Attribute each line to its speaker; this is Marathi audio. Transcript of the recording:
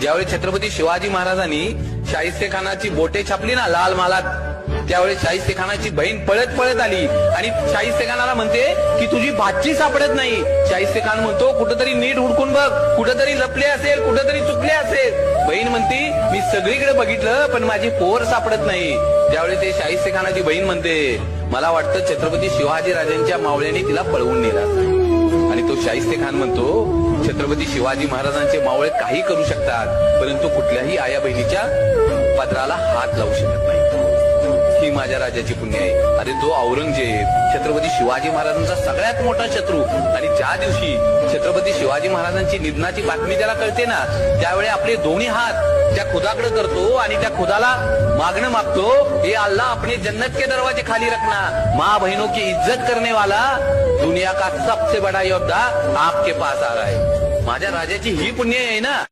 Speaker 1: ज्यावेळी छत्रपती शिवाजी महाराजांनी शाहिस्ते खानाची बोटे छापली ना लाल मालात, त्यावेळी शाहिस्ते खानाची बहीण पळत पळत आली आणि शाहिस्ते खानाला म्हणते की तुझी भाची सापडत नाही. शाहिस्ते खान म्हणतो कुठंतरी नीट हुडकून बघ, कुठंतरी लपले असेल, कुठंतरी चुकले असेल. बहीण म्हणती मी सगळीकडे बघितलं पण माझी पोर सापडत नाही. त्यावेळी ते शाहिस्ते खानाची बहीण म्हणते मला वाटतं छत्रपती शिवाजी राजांच्या मावळ्याने तिला पळवून नेला. आणि तो शाहिस्ते खान म्हणतो छत्रपती शिवाजी महाराजांचे मावळे काही करू शकतात परंतु कुठल्याही आया बहिणीच्या पदराला हात लावू शकत नाही. ही माझ्या राजाची पुण्य आहे. अरे जो औरंगजेब छत्रपती शिवाजी महाराजांचा सगळ्यात मोठा शत्रू, आणि ज्या दिवशी छत्रपती शिवाजी महाराजांची निधनाची बातमी त्याला कळते ना, त्यावेळी आपले दोन्ही हात त्या खुदाकडे करतो आणि त्या खुदाला मागणं मागतो, हे अल्लाह अपने जन्नत के दरवाजे खाली रखना, माँ बहनों की इज्जत करने वाला दुनिया का सबसे बड़ा योद्धा आपके पास आ रहा है. माझ्या राजाची ही पुण्य आहे ना.